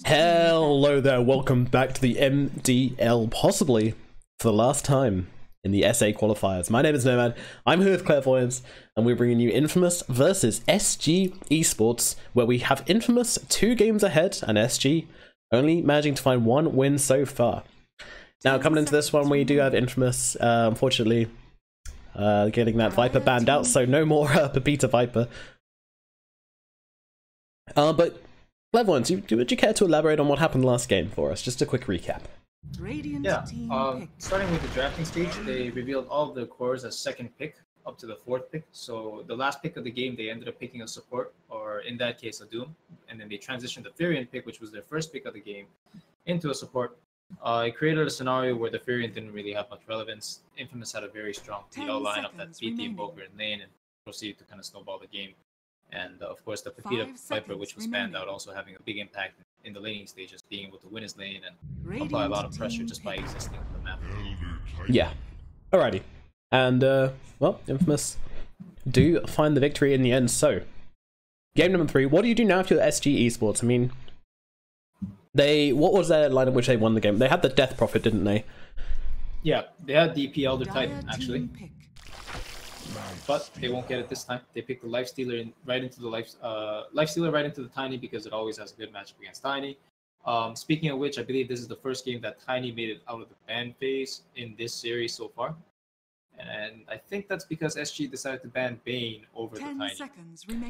Hello there, welcome back to the MDL, possibly for the last time in the SA qualifiers. My name is Nomad, I'm here with Clairvoyance, and we're bringing you Infamous versus SG Esports, where we have Infamous 2 games ahead, and SG only managing to find 1 win so far. Now, coming into this one, we do have Infamous, unfortunately, getting that Viper banned out, so no more Pepita Viper. But Clairvoyance, would you care to elaborate on what happened last game for us? Just a quick recap. Yeah, starting with the drafting stage, they revealed all of the cores as second pick up to the 4th pick. So the last pick of the game, they ended up picking a support, or in that case, a Doom. And then they transitioned the Furion pick, which was their first pick of the game, into a support. It created a scenario where the Furion didn't really have much relevance. Infamous had a very strong PL lineup that beat the Invoker in lane and proceeded to kind of snowball the game. And of course, the Pepita Viper, which was banned out, also having a big impact in the laning stages, being able to win his lane and apply a lot of pressure just by existing on the map. Yeah. Alrighty. And, well, Infamous do find the victory in the end. So, game number 3. What do you do now if you're SG Esports? I mean, what was their lineup which they won the game? They had the Death Prophet, didn't they? Yeah, they had the Elder Titan, actually. But they won't get it this time. They picked the Lifestealer right into the Lifestealer right into the Tiny because it always has a good matchup against Tiny. Speaking of which, I believe this is the first game that Tiny made it out of the ban phase in this series so far. And I think that's because SG decided to ban Bane over the Tiny.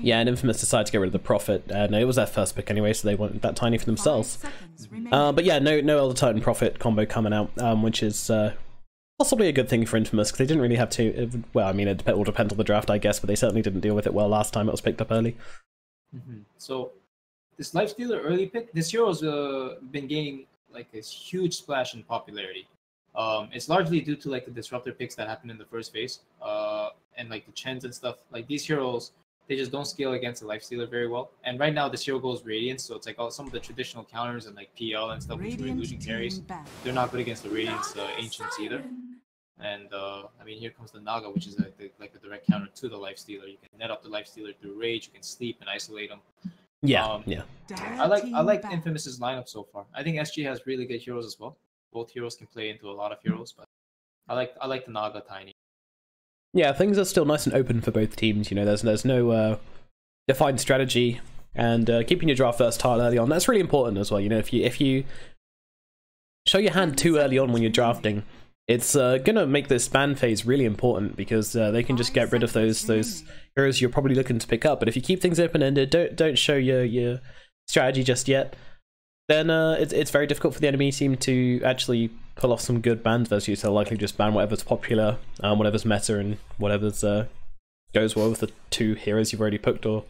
Yeah, and Infamous decided to get rid of the Prophet. No, it was their first pick anyway, so they wanted that Tiny for themselves. But yeah, no Elder Titan Prophet combo coming out, which is possibly a good thing for Infamous, because they didn't really have to. Well, I mean, it all depends on the draft, I guess, but they certainly didn't deal with it well last time it was picked up early. So, this Lifestealer early pick, this hero's been gaining like a huge splash in popularity. It's largely due to like the disruptor picks that happened in the first phase, and like the Chens and stuff. Like these heroes, they just don't scale against the Lifestealer very well. And right now, this hero goes Radiance, so it's like some of the traditional counters and like PL and stuff, which were illusion carries. They're not good against the Radiance Ancients either. And I mean, here comes the Naga, which is like a direct counter to the Lifestealer. You can net up the Lifestealer through Rage. You can sleep and isolate them. Yeah, yeah. I like Infamous's lineup so far. I think SG has really good heroes as well. Both heroes can play into a lot of heroes, but I like the Naga Tiny. Yeah, things are still nice and open for both teams. You know, there's no defined strategy, and keeping your draft versatile early on, that's really important as well. You know, if you show your hand too early on when you're drafting, it's gonna make this ban phase really important, because they can just get rid of those heroes you're probably looking to pick up. But if you keep things open-ended, don't show your strategy just yet, then it's very difficult for the enemy team to actually pull off some good bans versus you. So they'll likely just ban whatever's popular, whatever's meta, and whatever's goes well with the 2 heroes you've already picked or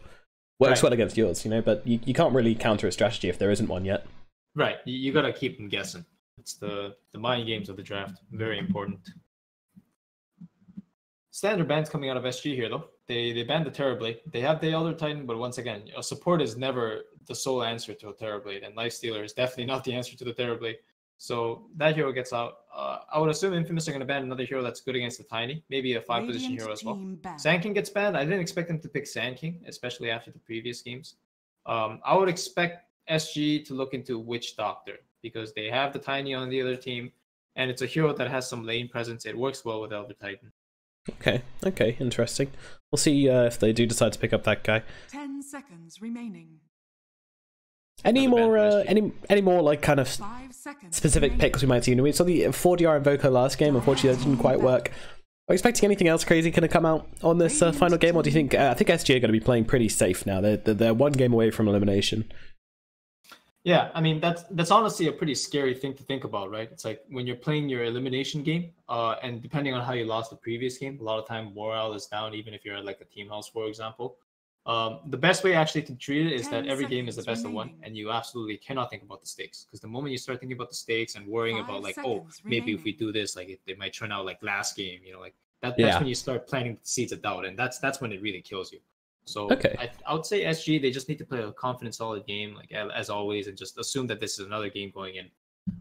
works well against yours. You know, but you can't really counter a strategy if there isn't one yet. Right, you gotta keep them guessing. It's the mind games of the draft. Very important. Standard bans coming out of SG here, though. They banned the Terrorblade. They have the Elder Titan, but once again, a support is never the sole answer to a Terrorblade, and Lifestealer is definitely not the answer to the Terrorblade. So that hero gets out. I would assume Infamous are going to ban another hero that's good against the Tiny, maybe a 5-position hero as well. Sand King gets banned. I didn't expect them to pick Sand King, especially after the previous games. I would expect SG to look into Witch Doctor, because they have the Tiny on the other team, and it's a hero that has some lane presence. It works well with Elder Titan. Okay, interesting. We'll see if they do decide to pick up that guy. 10 seconds remaining. Any more like kind of specific picks we might see? We saw the 4DR Invoker last game. Unfortunately, that didn't quite work. Are you expecting anything else crazy going to come out on this final game, or do you think I think SG are going to be playing pretty safe now? They're 1 game away from elimination. Yeah, I mean, that's honestly a pretty scary thing to think about, right? It's like when you're playing your elimination game, and depending on how you lost the previous game, a lot of time morale is down, even if you're at like a team house, for example. The best way actually to treat it is that every game is the best of one, and you absolutely cannot think about the stakes. Because the moment you start thinking about the stakes and worrying about like, oh, maybe if we do this, like it might turn out like last game, you know, like that's when you start planting the seeds of doubt, and that's when it really kills you. So I would say SG, they just need to play a confident, solid game, like as always, and just assume that this is another game going in.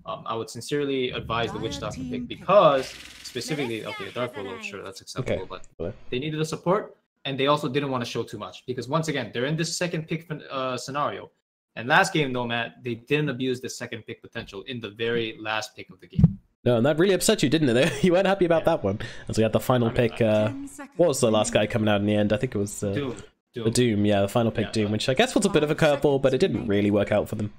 I would sincerely advise the Witch Doctor pick, because specifically, okay, a Dark Willow, sure, that's acceptable, but they needed a support, and they also didn't want to show too much, because once again, they're in this second pick scenario, And last game, Nomad, they didn't abuse the second pick potential in the very last pick of the game. No, and that really upset you, didn't it? You weren't happy about that one. As we had the final pick. What was the last guy coming out in the end? I think it was Doom. the Doom. Yeah, the final pick Doom, which I guess was a bit of a curveball, but it didn't really work out for them.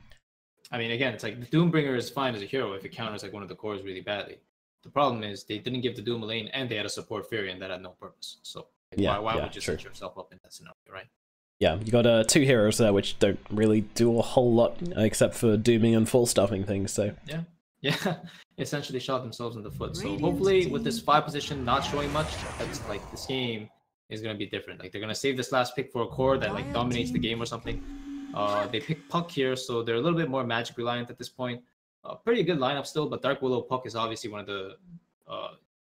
I mean, again, it's like the Doombringer is fine as a hero if it counters like one of the cores really badly. The problem is they didn't give the Doom a lane, and they had a support Fury, and that had no purpose. So why would you set yourself up in that scenario, right? Yeah, you got 2 heroes there which don't really do a whole lot except for dooming and full stuffing things. So yeah, essentially shot themselves in the foot. So hopefully, with this 5 position not showing much, that's like this game is gonna be different. Like they're gonna save this last pick for a core that like dominates the game or something. They pick Puck here, so they're a little bit more magic reliant at this point. Pretty good lineup still, but Dark Willow Puck is obviously one of the.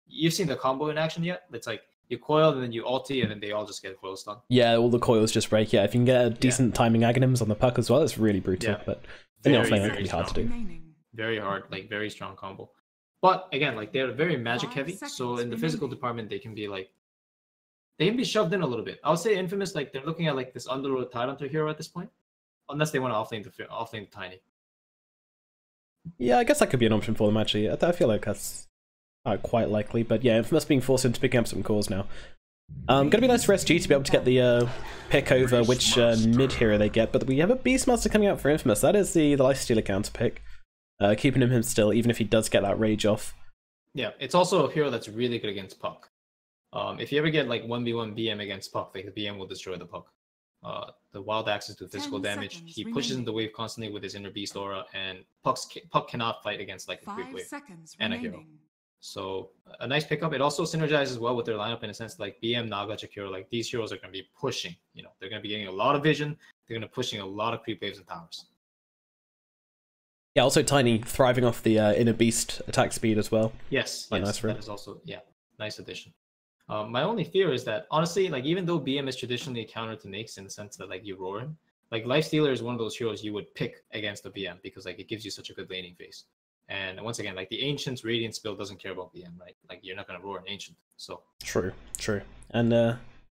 You've seen the combo in action yet? It's like you coil and then you ulti and then they all just get coil stun. Yeah, all the coils just break. Yeah, if you can get a decent timing aghanims on the Puck as well, it's really brutal. But in the offlane, it can be hard to do. Very hard, like very strong combo. But again, like they're very magic heavy, so in the physical department they can be like they can be shoved in a little bit. I would say Infamous, like they're looking at like this underloaded Tidehunter hero at this point, unless they want to offlane the Tiny. Yeah, I guess that could be an option for them actually. I feel like that's quite likely, but yeah, Infamous being forced into picking up some cores now. Gonna be nice for SG to be able to get the pick over which mid hero they get, but we have a Beastmaster coming out for Infamous. That is the Lifestealer counter pick, keeping him still, even if he does get that rage off. Yeah, it's also a hero that's really good against Puck. If you ever get like 1v1 BM against Puck, like the BM will destroy the Puck. The wild access to physical damage. He pushes in the wave constantly with his inner beast aura, and Puck cannot fight against like a creep wave and a hero. So a nice pickup. It also synergizes well with their lineup in a sense like BM, Naga, Jakiro. Like these heroes are going to be pushing. You know, they're going to be getting a lot of vision. They're going to be pushing a lot of creep waves and towers. Yeah, also Tiny thriving off the inner beast attack speed as well. Yes, nice that is also nice addition. My only fear is that honestly, like even though BM is traditionally a counter to Nyx in the sense that like you roar him, like Lifestealer is one of those heroes you would pick against a BM because like it gives you such a good laning phase. And once again, like the Ancient's Radiance build doesn't care about BM, right? Like you're not gonna roar an Ancient. So true. And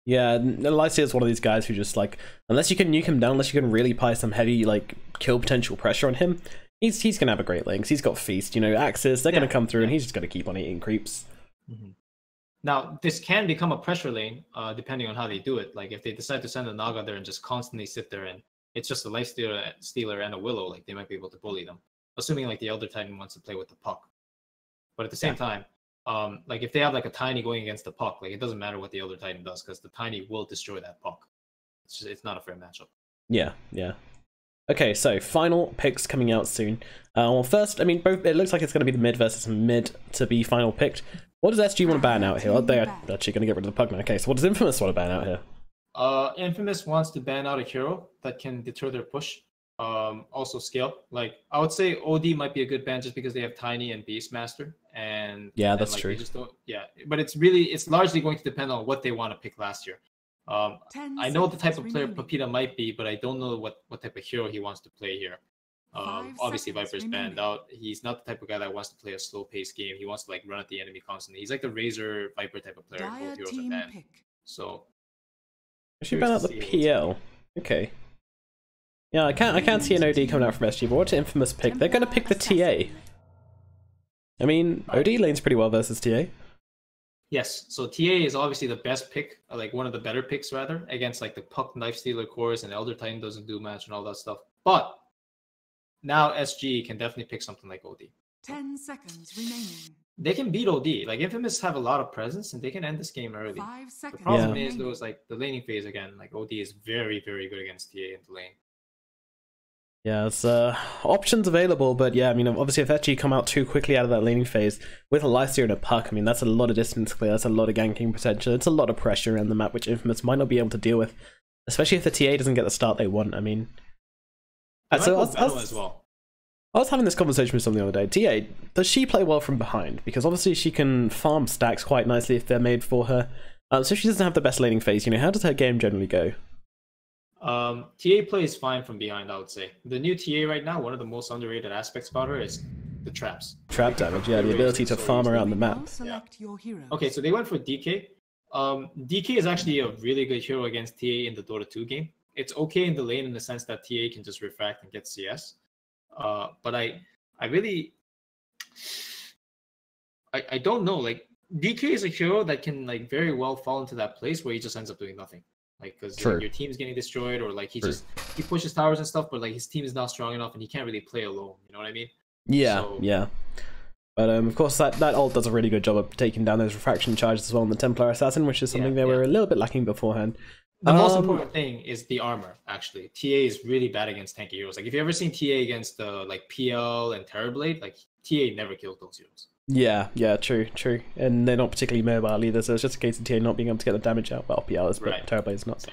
yeah, Lifestealer is one of these guys who just like unless you can nuke him down, unless you can really apply some heavy like kill potential pressure on him, he's gonna have a great lane. 'Cause he's got Feast, you know, Axis. They're gonna come through, and he's just gonna keep on eating creeps. Mm-hmm. Now, this can become a pressure lane, depending on how they do it. Like, if they decide to send a Naga there and just constantly sit there and it's just a Lifestealer and a Willow, like, they might be able to bully them. Assuming, like, the Elder Titan wants to play with the Puck. But at the same time, like, if they have, like, a Tiny going against the Puck, like, it doesn't matter what the Elder Titan does, because the Tiny will destroy that Puck. It's not a fair matchup. Yeah. Okay, so final picks coming out soon. Well, first, I mean, both. It looks like it's going to be the mid versus mid to be final picked. What does SG want to ban out here? They're actually going to get rid of the Pug now. Okay, so what does Infamous want to ban out here? Infamous wants to ban out a hero that can deter their push. Also scale. Like, I would say OD might be a good ban just because they have Tiny and Beastmaster. And yeah, that's like, true. They just don't, but it's largely going to depend on what they want to pick last year. I know the type of player Papita might be, but I don't know what type of hero he wants to play here. Obviously, Viper's banned out. He's not the type of guy that wants to play a slow-paced game. He wants to like run at the enemy constantly. He's like the Razor Viper type of player. Both heroes are banned. So, actually ban out the PL. Okay. Yeah, I can't see an OD coming out from SG. But what's Infamous pick? They're gonna pick the TA. I mean, OD lanes pretty well versus TA. Yes, so TA is obviously the best pick, like one of the better picks rather, against like the Puck Lifestealer cores and Elder Titan doesn't do match and all that stuff. But now SG can definitely pick something like OD. 10 seconds remaining. They can beat OD. Like Infamous have a lot of presence and they can end this game early. 5 seconds. The problem is though is like the laning phase again. Like OD is very, very good against TA in the lane. Yeah, it's options available, but yeah, I mean, obviously if SG come out too quickly out of that laning phase with a Lifestealer and a Puck, I mean, that's a lot of distance clear, that's a lot of ganking potential, it's a lot of pressure around the map, which Infamous might not be able to deal with, especially if the TA doesn't get the start they want. I mean, so I was having this conversation with someone the other day. TA, does she play well from behind? Because obviously she can farm stacks quite nicely if they're made for her, so she doesn't have the best laning phase. You know, how does her game generally go? TA plays fine from behind, I would say. The new TA right now, one of the most underrated aspects about her is the traps. Trap damage, yeah, the ability to farm around the map. Yeah. Okay, so they went for DK. DK is actually a really good hero against TA in the Dota 2 game. it's okay in the lane in the sense that TA can just refract and get CS. But I really I don't know. Like DK is a hero that can like very well fall into that place where he just ends up doing nothing. Like because like, your team's getting destroyed, or like he pushes towers and stuff, but like his team is not strong enough and he can't really play alone. You know what I mean? Yeah, So, yeah. But of course that ult does a really good job of taking down those refraction charges as well on the Templar Assassin, which is something they were a little bit lacking beforehand. The most important thing is the armor, actually. TA is really bad against tanky heroes. Like, if you ever seen TA against like PL and Terrorblade, like, TA never killed those heroes. Yeah, true. And they're not particularly mobile either, so it's just a case of TA not being able to get the damage out. Well, PL is, but Terrorblade's not.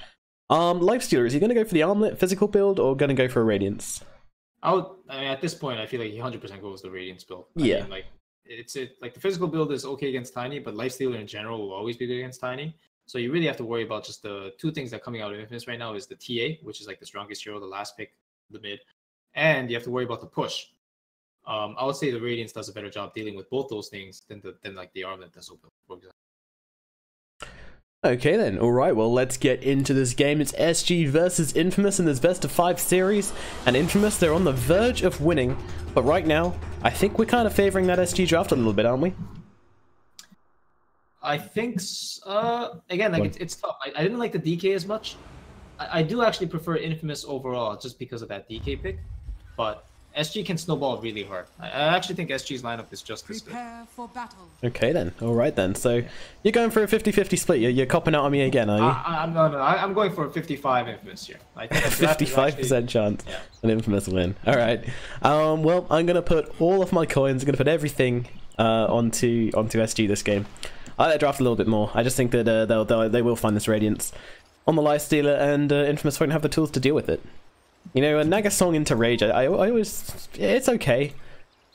Lifestealer, is he going to go for the Armlet physical build or going to go for a Radiance? I mean, at this point, I feel like he 100% goes the Radiance build. I mean, like, like, the physical build is okay against Tiny, but Lifestealer in general will always be good against Tiny. So you really have to worry about just the two things that are coming out of Infamous right now is the TA, which is like the strongest hero, the last pick, the mid, and you have to worry about the push. I would say the Radiance does a better job dealing with both those things than like the Armlet does, for example. Okay then, alright, well let's get into this game. It's SG versus Infamous in this best of 5 series, and Infamous, they're on the verge of winning, but right now, I think we're kind of favoring that SG draft a little bit, aren't we? I think, again, like it's tough. I didn't like the DK as much. I do actually prefer Infamous overall just because of that DK pick, but SG can snowball really hard. I actually think SG's lineup is just as good. Prepare for battle. Okay then, alright then. So you're going for a 50-50 split. You're copping out on me again, are you? I'm going for a 55 Infamous here. I think 55% chance an Infamous win. Alright. Well, I'm going to put all of my coins, I'm going to put everything onto SG this game. I like draft a little bit more. I just think that they will find this Radiance on the Lifestealer, and Infamous won't have the tools to deal with it. You know, a Naga Song into Rage, I always, it's okay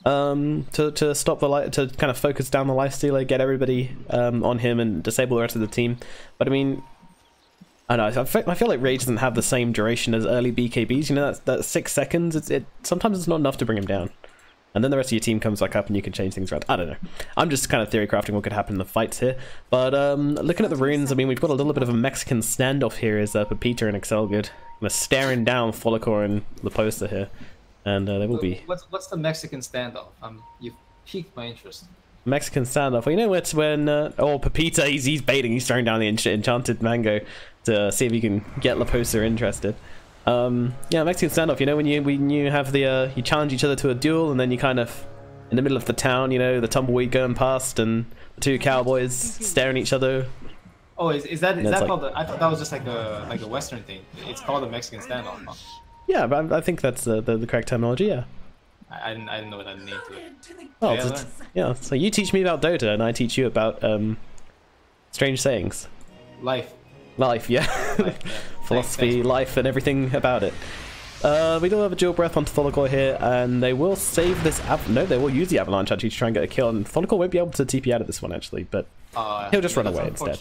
to stop the to kind of focus down the Lifestealer, get everybody on him, and disable the rest of the team. But I mean, I don't know. I feel like Rage doesn't have the same duration as early BKBs. You know, that's 6 seconds. Sometimes it's not enough to bring him down. And then the rest of your team comes back up and you can change things around. I don't know. I'm just kind of theory crafting what could happen in the fights here. But looking at the runes, I mean, we've got a little bit of a Mexican standoff here as Pepita and Excelgood staring down Follicor and Leposa here. And they will be... What's the Mexican standoff? You've piqued my interest. Mexican standoff. Well, you know, it's when... Pepita, he's baiting. He's throwing down the enchanted mango to see if he can get Leposa interested. Yeah, Mexican standoff, you know, when you have the you challenge each other to a duel, and then you kind of in the middle of the town, you know, the tumbleweed going past and the two cowboys staring at each other. Oh, is that called I thought that was just like a Western thing. It's called a Mexican standoff, huh? Yeah, but I think that's the correct terminology, yeah. I didn't know that name to it. Oh, yeah, so you teach me about Dota and I teach you about strange sayings. Life, yeah. Life, yeah. Philosophy, Thanks. life, and everything about it. We do have a dual breath onto Follicor here, and they will save this. No, they will use the avalanche actually to try and get a kill, and Follicor won't be able to TP out of this one actually, but he'll just run away instead.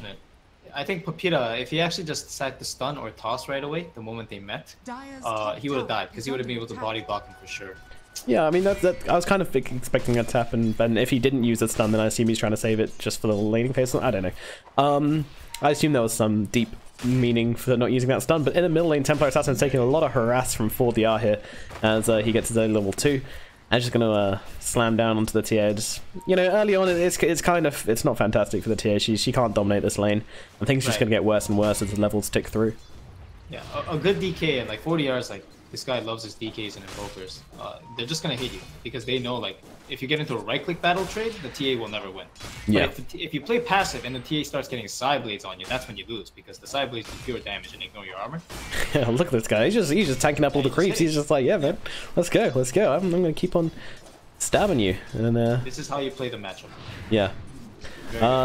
I think Pepita, if he actually just decided to stun or toss right away the moment they met, he would have died because he would have been able to body block him for sure. Yeah, I mean I was kind of expecting that to happen, and if he didn't use the stun, then I assume he's trying to save it just for the laning phase. I don't know. I assume there was some deep meaning for not using that stun, but in the middle lane, Templar Assassin's taking a lot of harass from 4DR here as he gets his own level 2 and just gonna slam down onto the TA. Just, you know, early on it's kind of, it's not fantastic for the TA. She can't dominate this lane, and things are just gonna get worse and worse as the levels tick through. Yeah, a good DK and like 40R is like, this guy loves his DKs and invokers. They're just gonna hit you because they know like if you get into a right-click battle trade, the TA will never win. Yeah. But if you play passive and the TA starts getting side blades on you, that's when you lose because the side blades do pure damage and ignore your armor. Yeah, look at this guy. He's just tanking up all the creeps. He's just like, yeah, man, let's go. I'm gonna keep on stabbing you. And this is how you play the matchup. Yeah.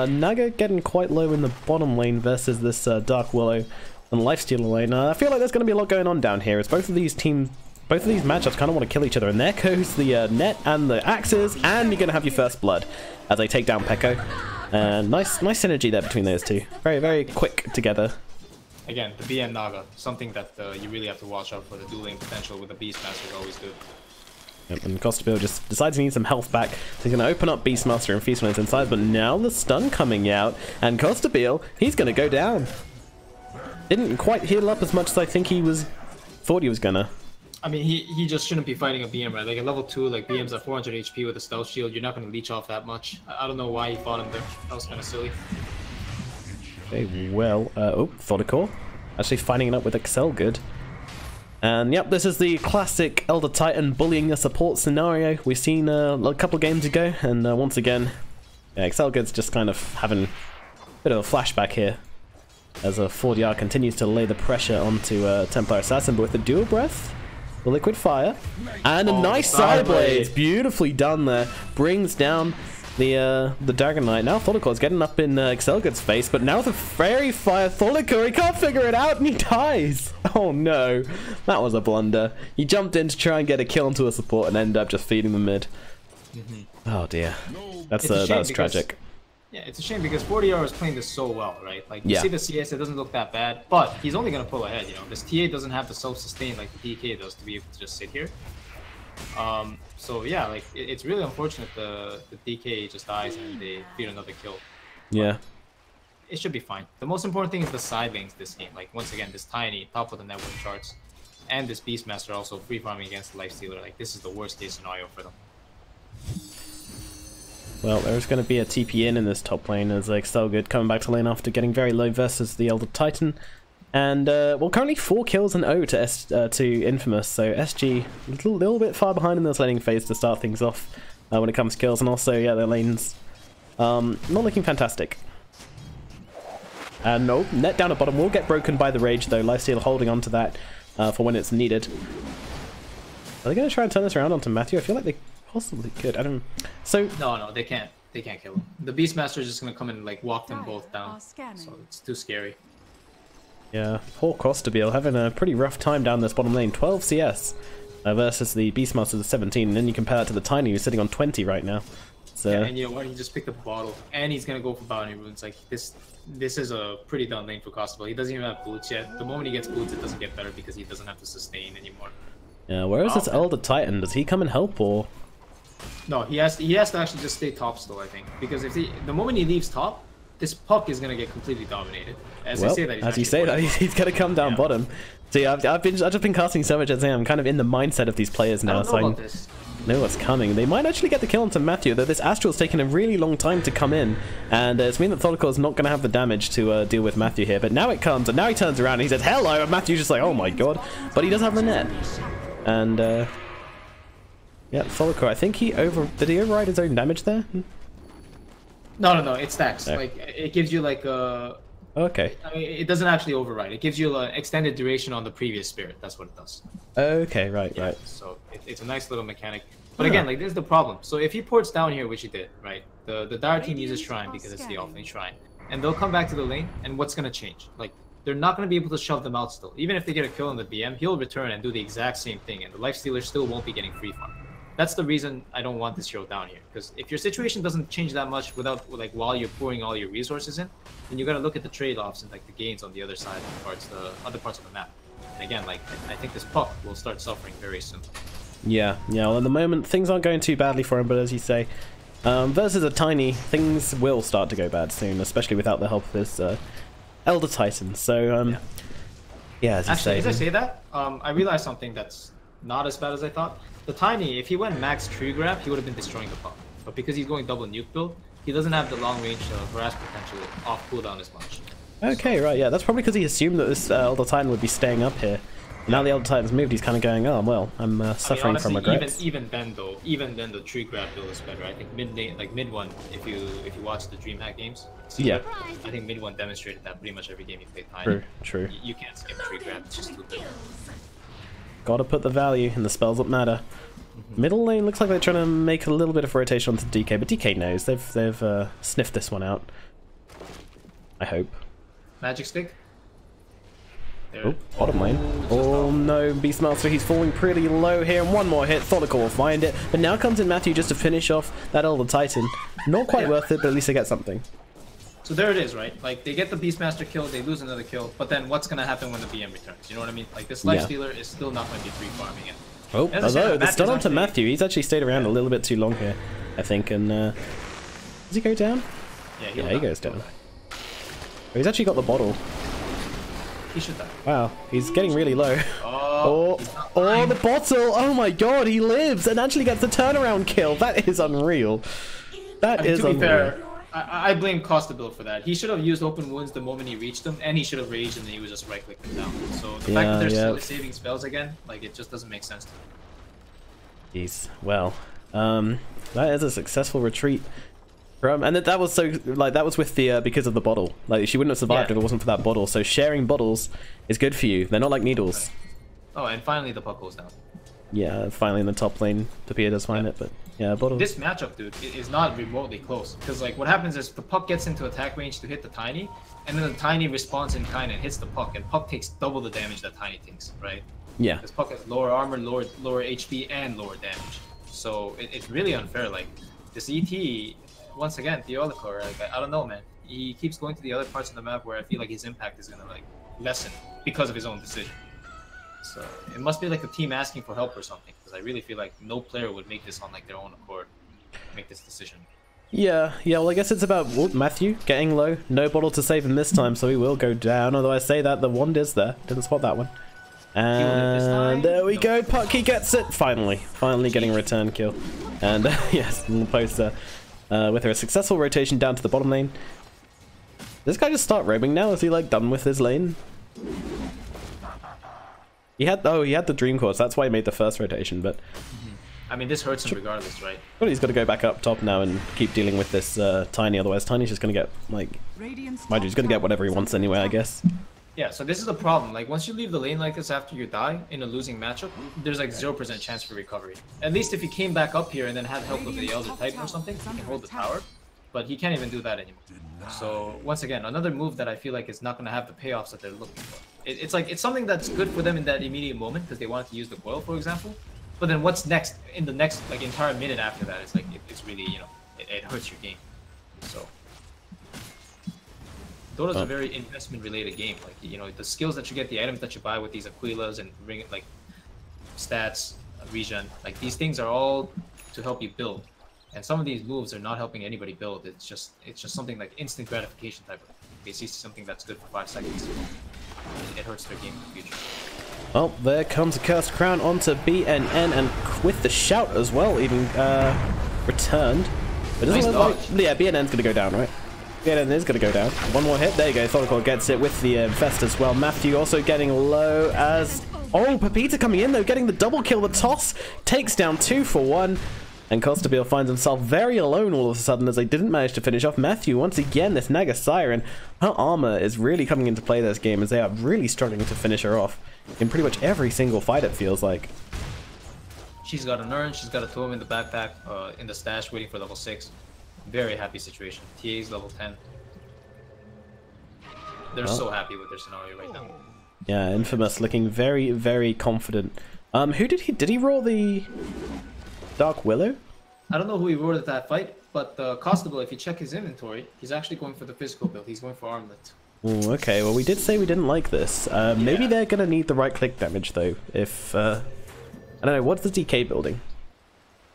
Naga getting quite low in the bottom lane versus this Dark Willow on the Lifestealer lane. I feel like there's going to be a lot going on down here as both of these matchups kind of want to kill each other. And there goes the net and the axes, and you're going to have your first blood as they take down Pekko. Nice synergy there between those two. Very, very quick together. Again, the BN Naga, something that you really have to watch out for. The dueling potential with the Beastmaster is always good. Yep, and Costabil just decides he needs some health back, so he's going to open up Beastmaster and feast on his inside, but now the stun coming out, and Costabil, he's going to go down. didn't quite heal up as much as I think thought he was gonna. I mean, he just shouldn't be fighting a BM, right? Like at level 2, like BM's at 400 HP with a stealth shield. You're not going to leech off that much. I don't know why he fought him there. That was kind of silly. Okay, well, oh, Thodicore. Actually finding it up with Excel good. And yep, this is the classic Elder Titan bullying a support scenario we've seen a couple of games ago. And once again, yeah, Excel good's just kind of having a bit of a flashback here. As 4DR continues to lay the pressure onto Templar Assassin, but with the dual breath. The liquid fire and a nice side blade, beautifully done there. Brings down the Dragon Knight. Now Thodicore's getting up in Excelgood's face, but now the fairy fire Thodicore, he can't figure it out and he dies. Oh no, that was a blunder. He jumped in to try and get a kill onto a support and ended up just feeding the mid. Oh dear, that was tragic. Yeah, it's a shame because 4DR is playing this so well, right? Like, you see the CS, it doesn't look that bad, but he's only going to pull ahead, you know? This TA doesn't have the self-sustain like the DK does to be able to just sit here. So, yeah, like, it's really unfortunate the DK just dies and they feed another kill. Yeah. But it should be fine. The most important thing is the side lanes this game. Like, once again, this Tiny, top of the network charts, and this Beastmaster also free-farming against the Lifestealer. Like, this is the worst-case scenario for them. Well, there's going to be a TP in this top lane as Excelgood coming back to lane after getting very low versus the Elder Titan. And, well, currently 4 kills and 0 to Infamous, so SG a little bit far behind in this laning phase to start things off when it comes to kills. And also, yeah, their lanes not looking fantastic. No, net down at bottom will get broken by the Rage, though. Lifesteal holding on to that for when it's needed. Are they going to try and turn this around onto Matthew? I feel like they possibly could. I don't. So no, they can't. They can't kill him. The Beastmaster is just gonna come and like walk them both down. So it's too scary. Yeah, poor Costabile having a pretty rough time down this bottom lane. 12 CS versus the Beastmaster's 17, and then you compare that to the Tiny who's sitting on 20 right now. So yeah, and you know what? He just picked up a bottle, and he's gonna go for bounty runes. Like this is a pretty done lane for Costabile. He doesn't even have boots yet. The moment he gets boots, it doesn't get better because he doesn't have to sustain anymore. Yeah, where is this Elder Titan? Does he come and help or? No, he has to actually just stay top still, I think, because if the moment he leaves top, this puck is gonna get completely dominated. As Well, I say that, he's gonna come down bottom. See, I've just been casting so much as I'm kind of in the mindset of these players now, so I know what's coming. They might actually get the kill onto Matthew, though this Astral's taken a really long time to come in, and it's mean that Thodicore's not gonna have the damage to deal with Matthew here. But now it comes, and now he turns around and he says hello, and Matthew's just like, oh my god, but he does have the net, and. Yeah, Thodicore, I think did he override his own damage there? No, it stacks. Oh. Like, it gives you like a... Okay. I mean, it doesn't actually override. It gives you an extended duration on the previous spirit. That's what it does. Okay, right. So it's a nice little mechanic. But again, like, this is the problem. So if he ports down here, which he did, right? The Dire team uses Shrine because it's the offlane Shrine. And they'll come back to the lane, and what's going to change? Like, they're not going to be able to shove them out still. Even if they get a kill on the BM, he'll return and do the exact same thing, and the Lifestealer still won't be getting free farm. That's the reason I don't want this hero down here. Because if your situation doesn't change that much while you're pouring all your resources in, then you got to look at the trade-offs and like the gains on the other side of the other parts of the map. And again, like I think this puck will start suffering very soon. Yeah. Well, at the moment things aren't going too badly for him, but as you say, versus a Tiny, things will start to go bad soon, especially without the help of his Elder Titan. So yeah, as you say. As I say that, I realized something that's not as bad as I thought. The Tiny, if he went max tree grab, he would have been destroying the puck. But because he's going double nuke build, he doesn't have the long range harass potential off cooldown as much. Okay, right, yeah, that's probably because he assumed that this Elder Titan would be staying up here. Now the Elder Titan's moved, he's kind of going, oh, well, I'm suffering honestly, from regrets. Even then the tree grab build is better. I think mid one, if you watch the DreamHack games, yeah, I think mid one demonstrated that pretty much every game you play Tiny. True. You can't skip tree grab, it's just too good. Gotta put the value in the spells that matter. Middle lane looks like they're trying to make a little bit of rotation onto DK, but DK knows. They've sniffed this one out. I hope. Magic stick? Oh, bottom lane. Oh no, Beastmaster, he's falling pretty low here, and one more hit, Thodicore will find it. But now comes in Matthew just to finish off that Elder Titan. Not quite worth it, but at least they get something. So there it is, right? Like, they get the Beastmaster kill, they lose another kill, but then what's gonna happen when the BM returns? You know what I mean? Like, this Lifestealer is still not gonna be free farming it. Oh, although the stun onto Matthew, he's actually stayed around a little bit too long here, I think, and does he go down? Yeah, he goes down. Oh, he's actually got the bottle. He should die. Wow, he's getting really low. Oh, oh, the bottle! Oh my god, he lives and actually gets the turnaround kill. That is unreal. That is to be unreal. fair, I blame Costa Build for that. He should have used open wounds the moment he reached them, and he should have raged and then he was just right-clicking down. So the fact that they're still saving spells again, like, it just doesn't make sense to me. Jeez. Well, that is a successful retreat. And that was so, like, that was with the, because of the bottle. Like, she wouldn't have survived if it wasn't for that bottle. So sharing bottles is good for you. They're not like needles. Oh, and finally the puck goes down. Yeah, finally in the top lane, Tapia does find it, but yeah, bottle. This matchup, dude, is not remotely close. Because, like, what happens is the puck gets into attack range to hit the Tiny, and then the Tiny responds in kind and hits the puck, and puck takes double the damage that Tiny takes, right? Yeah. This puck has lower armor, lower HP, and lower damage. So it's really unfair. Like, this ET, once again, Theolicor, like, I don't know, man. He keeps going to the other parts of the map where I feel like his impact is gonna, like, lessen because of his own decision. So it must be like the team asking for help or something, because I really feel like no player would make this on like their own accord, make this decision. Yeah, well, I guess it's about Matthew getting low. No bottle to save him this time, so he will go down. Although I say that the wand is there. Didn't spot that one. And there we go. Pucky gets it. Finally getting a return kill. And yes, in the poster, with a successful rotation down to the bottom lane. This guy just start roaming now? Is he like done with his lane? He had the dream course, that's why he made the first rotation, but I mean, this hurts him regardless, right? But he's got to go back up top now and keep dealing with this Tiny, otherwise Tiny's just gonna get like, mind you, he's gonna get whatever he wants anyway, I guess. Yeah, so this is the problem. Like, once you leave the lane like this after you die in a losing matchup, there's like 0% chance for recovery. At least if he came back up here and then had help with the Elder Titan or something, he can hold the tower. But he can't even do that anymore. So once again, another move that I feel like is not going to have the payoffs that they're looking for. It's like, it's something that's good for them in that immediate moment because they wanted to use the coil, for example. But then what's next in the next like entire minute after that? It's like it's really, you know, it hurts your game. So Dota's a very investment related game. Like, you know, the skills that you get, the items that you buy with these Aquilas and ring like stats, regen, like these things are all to help you build. And some of these moves are not helping anybody build. It's just something like instant gratification type of. They see something that's good for 5 seconds. It hurts their game in the future. Well, there comes a Cursed Crown onto BNN, and with the shout as well, even returned. It doesn't look like, yeah, BNN's gonna go down, right? BNN is gonna go down. One more hit. There you go. Tholicor gets it with the Infest as well. Matthew also getting low as. Oh, Pepita coming in though, getting the double kill. The toss takes down 2 for 1. And Costabile finds himself very alone all of a sudden as they didn't manage to finish off Matthew. Once again, this Naga Siren, her armor is really coming into play this game as they are really struggling to finish her off in pretty much every single fight, it feels like. She's got an urn, she's got a tome in the backpack, in the stash waiting for level 6. Very happy situation. TA's level 10. They're so happy with their scenario right now. Yeah, Infamous looking very, very confident. Who did he roll the Dark Willow? I don't know who he rolled at that fight, but Costable, if you check his inventory, he's actually going for the physical build. He's going for Armlet. Ooh, okay, well we did say we didn't like this. Maybe they're gonna need the right click damage though. If I don't know, what's the DK building?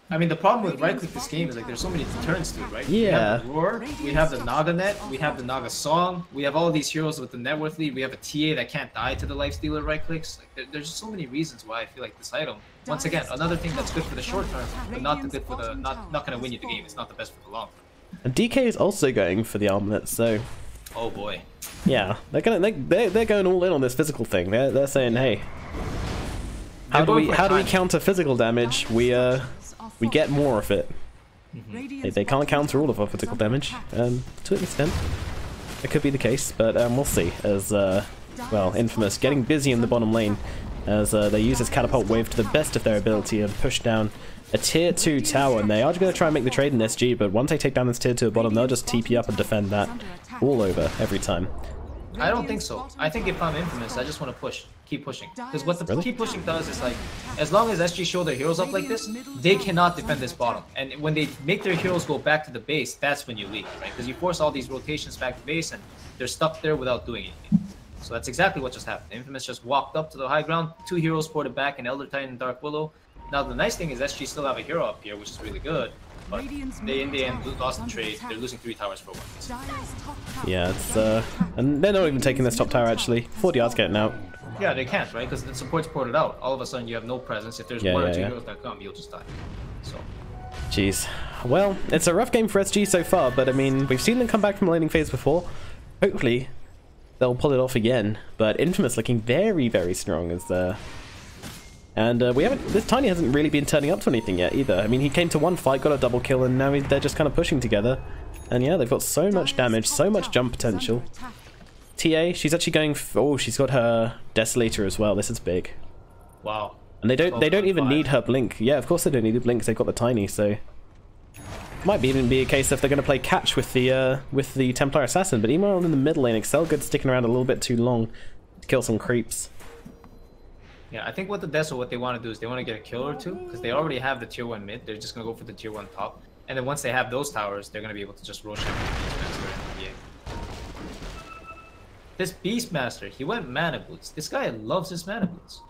I mean, the problem with right click this game is like there's so many turns to it, right? Yeah. We have the Roar, we have the Naga Net, we have the Naga Song, we have all these heroes with the net worth lead, we have a TA that can't die to the Lifestealer right clicks. Like, there's just so many reasons why I feel like this item, once again, another thing that's good for the short term, but not the good for the not gonna win you the game. It's not the best for the long term. And DK is also going for the armlet, so oh boy. Yeah, they're going all in on this physical thing. They're saying, hey, how do we counter physical damage? We get more of it. They can't counter all of our physical damage, to an extent. It could be the case, but we'll see. As well, Infamous getting busy in the bottom lane as they use this catapult wave to the best of their ability and push down a tier 2 tower. And they are going to try and make the trade in SG, but once they take down this tier 2 bottom, they'll just TP up and defend that all over every time. I don't think so. I think if I'm Infamous, I just want to push. Keep pushing. Because what the keep pushing does is like, as long as SG show their heroes up like this, they cannot defend this bottom. And when they make their heroes go back to the base, that's when you leave, right? Because you force all these rotations back to base and they're stuck there without doing anything. So that's exactly what just happened. Infamous just walked up to the high ground, 2 heroes ported back, an Elder Titan and Dark Willow. Now the nice thing is SG still have a hero up here, which is really good. but they in the end lost the trade. They're losing 3 towers for 1. Yeah, it's and they're not even taking this top tower actually. 40 yards getting out. Yeah, they can't, right? Because the support's ported out. All of a sudden, you have no presence. If there's Yeah, one or yeah, two yeah. heroes that come, you'll just die. So. Jeez. Well, it's a rough game for SG so far, but I mean, we've seen them come back from the laning phase before. Hopefully, they'll pull it off again. But Infamous looking very, very strong as and we haven't. This Tiny hasn't really been turning up to anything yet either. I mean, he came to one fight, got a double kill, and now they're just kind of pushing together. And yeah, they've got so much damage, so much jump potential. TA, she's actually going. Oh, she's got her Desolator as well. This is big. Wow. And they don't even need her blink. Yeah, of course they don't need the blink. They've got the Tiny, so might even be a case if they're going to play catch with the Templar Assassin. But meanwhile in the mid lane, Excelgood's sticking around a little bit too long to kill some creeps. Yeah, I think what what they want to do is they want to get a kill or two because they already have the tier 1 mid. They're just gonna go for the tier 1 top, and then once they have those towers, they're gonna be able to just roll shit. This Beastmaster, he went mana boots. This guy loves his mana boots.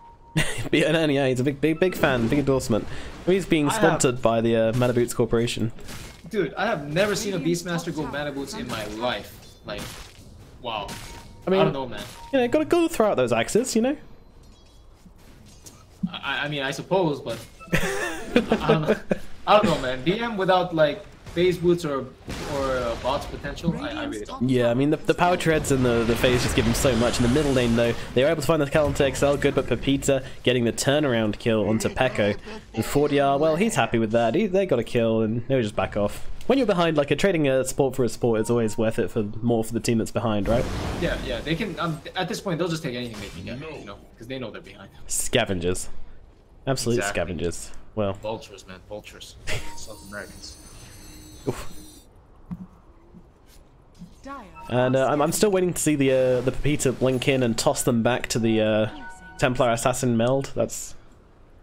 Yeah, he's a big fan, big endorsement. He's being sponsored by the Mana Boots Corporation. Dude, I have never seen a Beastmaster go mana boots in my life. Like, wow. I mean, I don't know, man. Yeah, gotta throw out those axes, you know. I mean, I suppose, but I don't know, man. BM without like phase boots or bots potential, I really don't. Yeah, I mean the power treads and the phase just give them so much. In the middle lane though, they were able to find the kill onto Excelgood, but Pepita getting the turnaround kill onto Pekko. And 40R, well, he's happy with that. They got a kill and they'll just back off. When you're behind, like trading a support for a support is always worth it for the team that's behind, right? Yeah, they can. At this point, they'll just take anything they can get, you know, because they know they're behind. Scavengers, absolute scavengers. Well, vultures, man, vultures. South Americans. Oof. And I'm still waiting to see the Pepita blink in and toss them back to the Templar Assassin meld. That's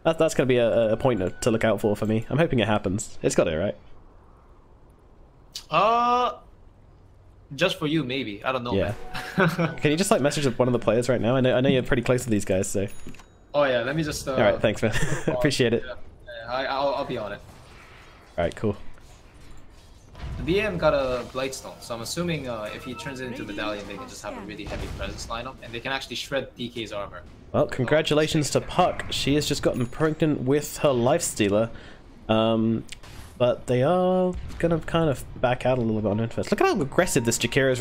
going to be a point to look out for me. I'm hoping it happens. It's got it, right? Just for you, maybe. I don't know. Yeah. Can you just like message one of the players right now? I know you're pretty close to these guys, so. Oh yeah, let me just. All right, thanks, man. Appreciate it. Yeah, I'll be on it. All right, cool. The BM got a Blightstone, so I'm assuming if he turns it into Medallion, they can just have a really heavy presence lineup, and they can actually shred DK's armor. Well, congratulations to Puck. She has just gotten pregnant with her Lifestealer. But they are gonna kind of back out a little bit on Infamous. Look at how aggressive this Jakira's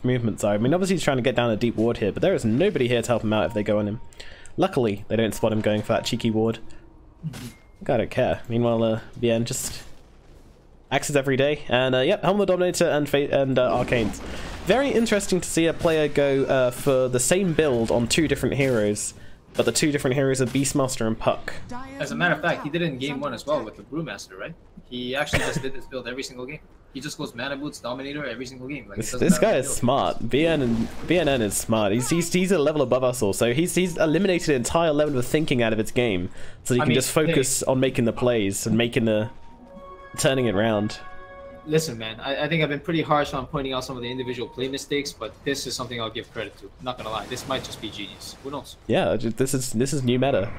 movements are. I mean, obviously he's trying to get down a deep ward here, but there is nobody here to help him out if they go on him. Luckily, they don't spot him going for that cheeky ward. I don't care. Meanwhile, BN just axes every day, and yep, Helm of the Dominator and Arcanes. Very interesting to see a player go for the same build on 2 different heroes. But the 2 different heroes are Beastmaster and Puck. As a matter of fact, he did it in game 1 as well with the Brewmaster, right? He actually just did this build every single game. He just goes Mana Boots, Dominator every single game. Like, this guy is smart. BNN is smart. He's a level above us all, so he's eliminated an entire level of thinking out of its game, so he can just focus on making the plays and turning it around. Listen, man, I think I've been pretty harsh on pointing out some of the individual play mistakes, but this is something I'll give credit to. I'm not gonna lie, this might just be genius. Who knows? Yeah, this is new meta.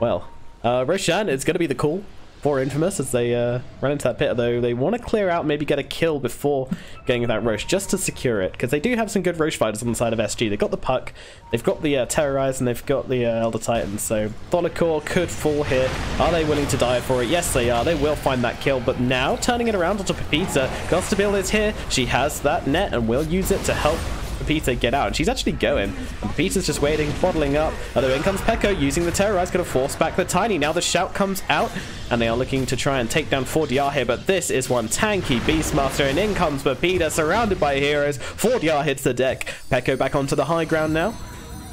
Well, Roshan is gonna be the call for Infamous as they run into that pit, though they want to clear out, maybe get a kill before going with that Roche, just to secure it, because they do have some good Roche fighters on the side of SG. They've got the Puck, they've got the Terrorize, and they've got the Elder Titans, so Tholicore could fall here. Are they willing to die for it? Yes, they are. They will find that kill, but now turning it around onto Pepita. Gostabil is here. She has that net and will use it to help Pepita get out, and she's actually going, and Pepita's just waiting, bottling up, although in comes Pekko using the Terrorize, gonna force back the Tiny. Now the shout comes out, and they are looking to try and take down 4DR here, but this is one tanky Beastmaster, and in comes Pepita, surrounded by heroes. 4DR hits the deck. Pekko back onto the high ground now,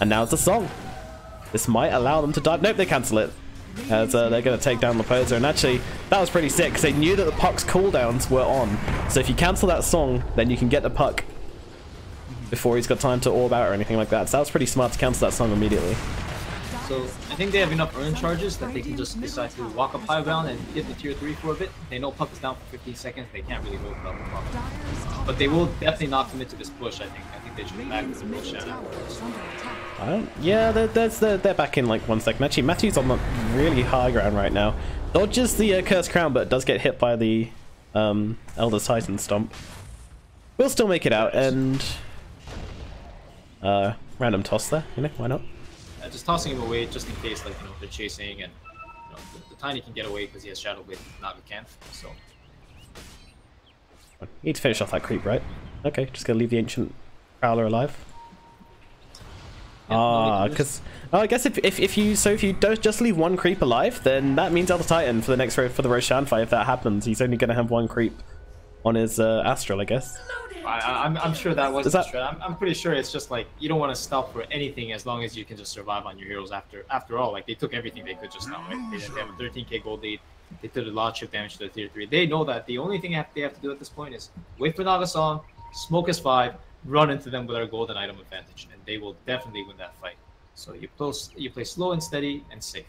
and now's the song. This might allow them to dive. Nope, they cancel it, as they're going to take down Leposa, and actually that was pretty sick, because they knew that the Puck's cooldowns were on, so if you cancel that song, then you can get the Puck before he's got time to orb out or anything like that. So that was pretty smart to cancel that song immediately. So I think they have enough earn charges that they can just decide to walk up high ground and hit the tier 3 for a bit. They know Puck is down for 15 seconds. They can't really go without the Puck. But they will definitely not commit to this push, I think. I think they should be back with the Roshan afterwards. Yeah, they're back in like 1 second. Actually, Matthew's on the really high ground right now. Dodges the Cursed Crown, but does get hit by the Elder Titan Stomp. We'll still make it out, and random toss there, you know, why not? Just tossing him away just in case, like, you know, they're chasing, and you know, the Tiny can get away because he has Shadow Blade, Naga can't, so. You need to finish off that creep, right? Okay, just gonna leave the Ancient Prowler alive. Because I guess if you don't just leave one creep alive, then that means Elder Titan for the next for the Roshan fight. If that happens, he's only gonna have one creep on his Astral, I guess. I'm sure that wasn't true. I'm pretty sure it's just like you don't want to stop for anything as long as you can just survive on your heroes. After all, like they took everything they could just now, right? They have a 13k gold lead. They did a lot of chip damage to the tier 3. They know that the only thing they have to do at this point is wait for Naga Song, smoke his 5, run into them with our golden item advantage, and they will definitely win that fight. So you play slow and steady and safe.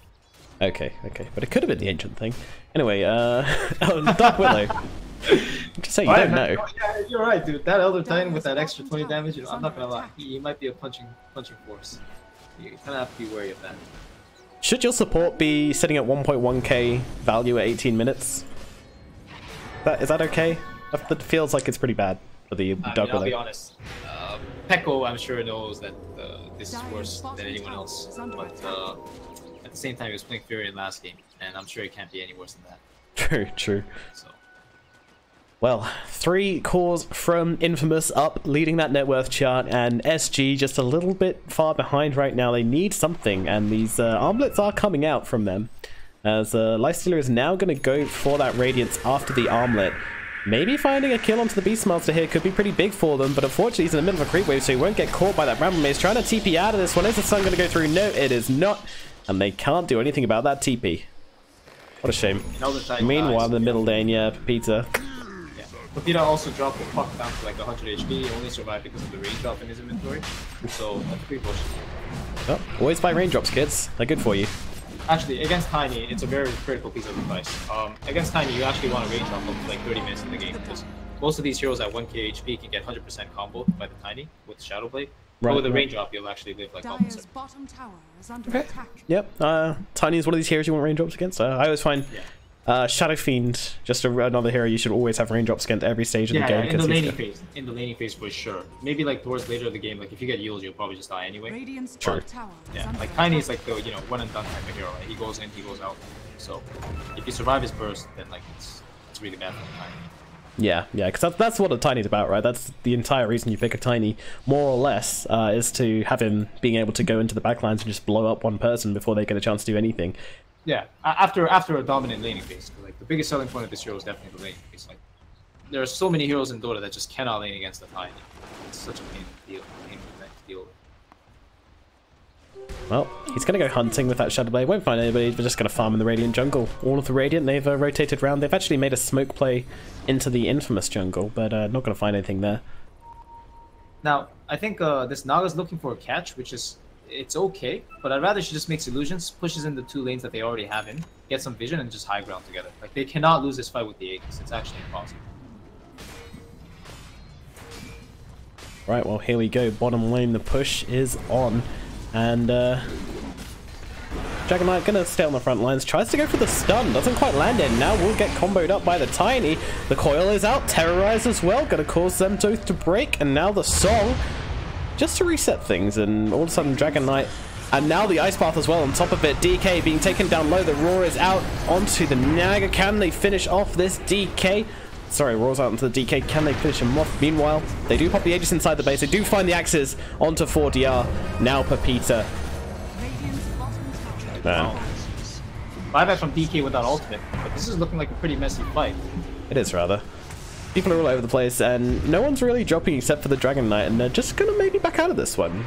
Okay, but it could have been the ancient thing. Anyway, Dark Willow. Just say you don't know. Yeah, you're right, dude. That Elder Titan with that extra 20 damage, I'm not gonna lie, he might be a punching force. You kind of have to be wary of that. Should your support be sitting at 1.1k value at 18 minutes? Is that okay? That feels like it's pretty bad for the Dark Willow. I'll be honest. Pekko, I'm sure, knows that this is worse than anyone else, but at the same time, he was playing Fury in last game, and I'm sure it can't be any worse than that. True. So. Well, 3 cores from Infamous up, leading that net worth chart, and SG just a little bit far behind right now. They need something, and these armlets are coming out from them. As Lifestealer is now going to go for that Radiance after the armlet. Maybe finding a kill onto the Beastmaster here could be pretty big for them, but unfortunately he's in the middle of a creep wave, so he won't get caught by that Bramble Maze. Trying to TP out of this one. Is the sun going to go through? No, it is not. And they can't do anything about that TP. What a shame. Meanwhile, in the middle lane, yeah, Peter. Peter also dropped the puck down to like 100 HP. He only survived because of the range drop in his inventory. So that's pretty bullshit. Oh, always buy raindrops, kids. They're good for you. Actually, against Tiny, it's a very critical piece of advice. Against Tiny, you actually want a range drop up to like 30 minutes in the game, because most of these heroes at 1k HP can get 100% comboed by the Tiny with Shadow Blade. But with a range drop, you'll actually live like almost. Bottom tower is under attack. Yep. Tiny is one of these heroes you want raindrops against. I always find Shadow Fiend, just another hero you should always have raindrops against every stage of the game. Yeah, in the laning phase. In the laning phase for sure. Maybe like towards later in the game, like if you get heals, you'll probably just die anyway. True. Yeah, like Tiny is like the one and done type of hero, right? He goes in, he goes out. So if you survive his burst, then like it's really bad for Tiny. Yeah, because that's what a Tiny's about, right? That's the entire reason you pick a Tiny, more or less, is to have him being able to go into the backlines and just blow up one person before they get a chance to do anything. Yeah, after a dominant laning phase, like the biggest selling point of this hero is definitely the laning phase. Like, there are so many heroes in Dota that just cannot lane against the Tiny. It's such a pain to deal with. Well, he's going to go hunting with that Shadow Blade. Won't find anybody. We're just going to farm in the Radiant jungle. All of the Radiant, they've rotated around. They've actually made a smoke play into the Infamous jungle, but not going to find anything there. Now, I think this Naga's looking for a catch, which is, it's okay, but I'd rather she just makes illusions, pushes in the 2 lanes that they already have in, get some vision, and just high ground together. Like, they cannot lose this fight with the Aegis. It's actually impossible. Right, well, here we go. Bottom lane, the push is on. And Dragon Knight gonna stay on the front lines, tries to go for the stun, doesn't quite land it. Now will get comboed up by the Tiny. The coil is out, Terrorize as well, gonna cause them both to break, and now the song, just to reset things, and all of a sudden Dragon Knight, and now the Ice Path as well on top of it. DK being taken down low, the Roar is out onto the Naga. Can they finish off this DK? Sorry, Roar's out onto the DK. Can they finish him off? Meanwhile, they do pop the Aegis inside the base. They do find the axes onto 4DR. Now Pepita. Man. Buyback from DK without ultimate, but this is looking like a pretty messy fight. It is, rather. People are all over the place, and no one's really dropping except for the Dragon Knight, and they're just going to maybe back out of this one.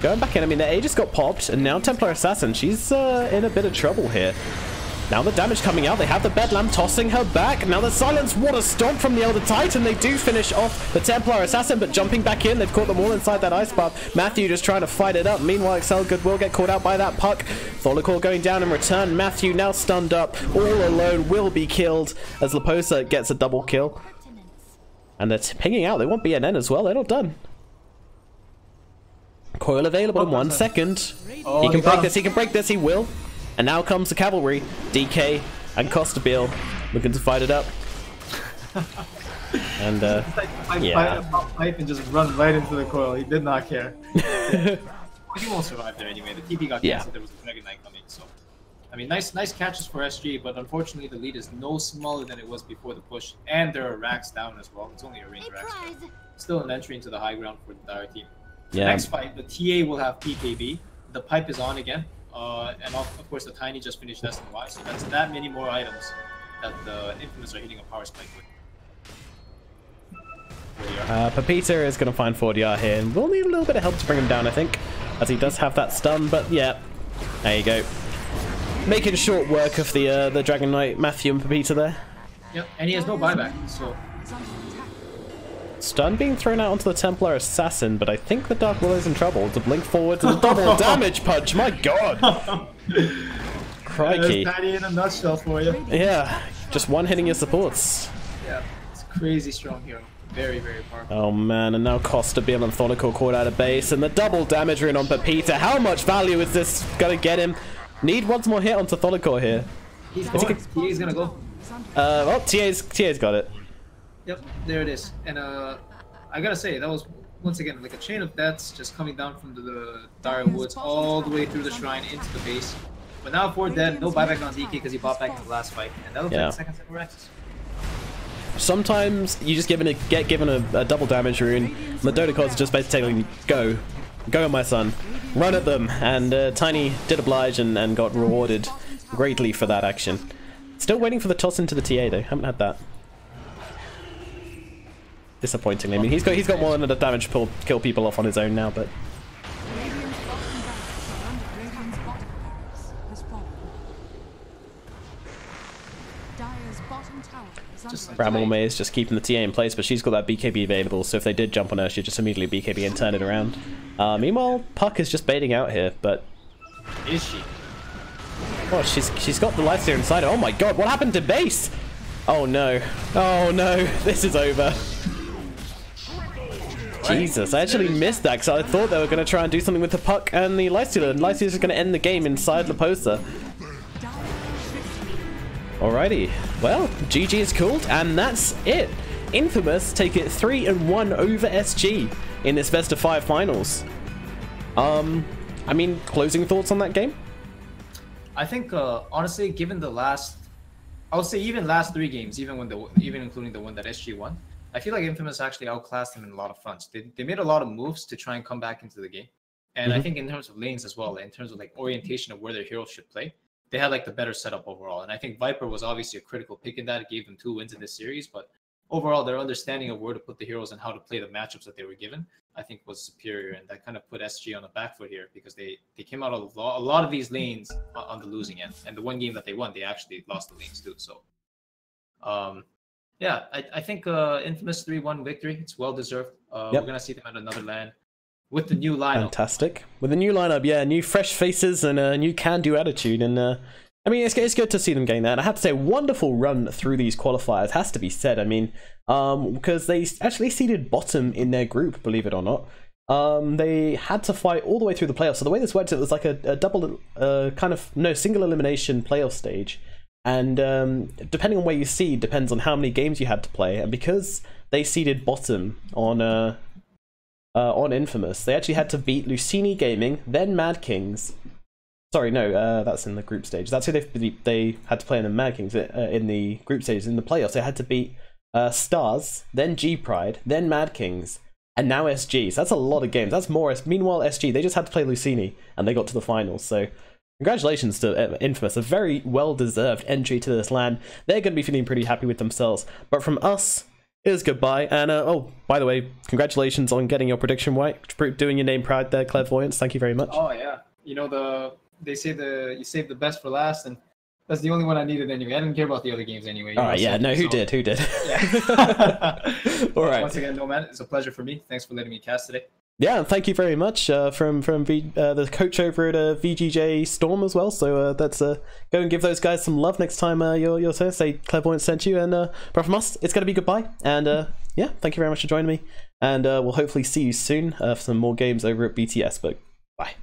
Going back in, I mean, the Aegis got popped, and now Templar Assassin, she's in a bit of trouble here. Now the damage coming out, they have the Bedlam tossing her back. Now the Silence, what a stomp from the Elder Titan. They do finish off the Templar Assassin, but jumping back in, they've caught them all inside that Ice Path. Matthew just trying to fight it up. Meanwhile, Excel Good will get caught out by that puck. Tholicore going down in return. Matthew now stunned up, all alone, will be killed as Leposa gets a double kill. And they're pinging out. They want BNN as well. They're not done. Coil available in 1 second. He can break this. He can break this. He will. And now comes the cavalry. DK and Costabile looking to fight it up. And pipe and just run right into the coil. He did not care. He won't survive there anyway. The TP got canceled. There was a Dragon Knight coming, so I mean, nice catches for SG, but unfortunately the lead is no smaller than it was before the push, and there are racks down as well. It's only a range rack. Still an entry into the high ground for the Dire team. The next fight, the TA will have PKB. The pipe is on again, and of course the Tiny just finished SNY, so that's that many more items that the Infamous are hitting a power spike with. Pepita is going to find 4DR here, and we'll need a little bit of help to bring him down, I think, as he does have that stun, but yeah, there you go. Making short work of the Dragon Knight, Matthew and Pepita there. Yep, and he has no buyback, so... Stun being thrown out onto the Templar Assassin, but I think the Dark Willow's in trouble. To blink forward to the double damage punch, my god! Crikey. There's Patty in a nutshell for you. Yeah, just one hitting your supports. Yeah, it's crazy strong hero. Very, very powerful. Oh man, and now Costabile and Thonical caught out of base, and the double damage rune on Pepita. How much value is this gonna get him? Need once more hit onto Thonical here. He's going. TA's gonna go. Well, TA's got it. Yep, there it is. And I gotta say, that was once again like a chain of deaths just coming down from the Dire Woods all the way through the shrine into the base. But now 4 dead, no buyback on DK because he bought back in the last fight, and that looks like the second set of Rexes. Sometimes you just get given a double damage rune. The Dodecos is just basically telling go my son, run at them, and Tiny did oblige and got rewarded greatly for that action. Still waiting for the toss into the TA though, haven't had that. Disappointingly, I mean he's got more than enough damage to kill people off on his own now, but... Bramble Maze just keeping the TA in place, but she's got that BKB available, so if they did jump on her, she'd just immediately BKB and turn it around. Meanwhile, Puck is just baiting out here, but... Is she? Oh, she's got the lifesteal inside her. Oh my god, what happened to base? Oh no. Oh no, this is over. Jesus, I actually missed that, because I thought they were going to try and do something with the Puck and the lifesteal, and lifesteal is going to end the game inside Leposa. Alrighty, well, GG is called, and that's it. Infamous take it 3-1 over SG in this best of 5 finals. I mean, closing thoughts on that game? I think, honestly, given the last, I would say even last 3 games, even including the one that SG won, I feel like Infamous actually outclassed them in a lot of fronts. They made a lot of moves to try and come back into the game, and I think in terms of lanes as well, in terms of like orientation of where their heroes should play, they had like the better setup overall. And I think Viper was obviously a critical pick in that. It gave them 2 wins in this series, but overall their understanding of where to put the heroes and how to play the matchups that they were given, I think was superior. And that kind of put SG on the back foot here, because they came out a lot of these lanes on the losing end. And the one game that they won, they actually lost the lanes too. So yeah, I think Infamous 3-1 victory. It's well deserved. We're gonna see them at another LAN with the new lineup. Fantastic. With the new lineup, yeah, new fresh faces and a new can-do attitude. And I mean, it's good to see them getting that. And I have to say, wonderful run through these qualifiers, has to be said. I mean, because they actually seeded bottom in their group, believe it or not. They had to fight all the way through the playoffs. So the way this worked, it was like a double, single elimination playoff stage. And depending on where you seed, depends on how many games you had to play. And because they seeded bottom on Infamous, they actually had to beat Lucini Gaming, then Mad Kings. Sorry, no, that's in the group stage. That's who they had to play in the Mad Kings in the group stage. In the playoffs, they had to beat Stars, then G Pride, then Mad Kings, and now SG. So that's a lot of games. That's more. Meanwhile, SG, they just had to play Lucini, and they got to the finals. So congratulations to Infamous, a very well-deserved entry to this LAN. They're going to be feeling pretty happy with themselves. But from us, it is goodbye. And oh, by the way, congratulations on getting your prediction right, doing your name proud there, Clairvoyance. Thank you very much. Oh yeah, you know they say you save the best for last, and that's the only one I needed anyway. I didn't care about the other games anyway. All right, yeah, no, who did? Yeah. All right. Once again, Nomad, it's a pleasure for me. Thanks for letting me cast today. Yeah, and thank you very much from the coach over at VGJ Storm as well. So that's go and give those guys some love next time you're say Clairvoyance sent you. And but from us, it's gonna be goodbye. And yeah, thank you very much for joining me. And we'll hopefully see you soon for some more games over at BTS. But bye.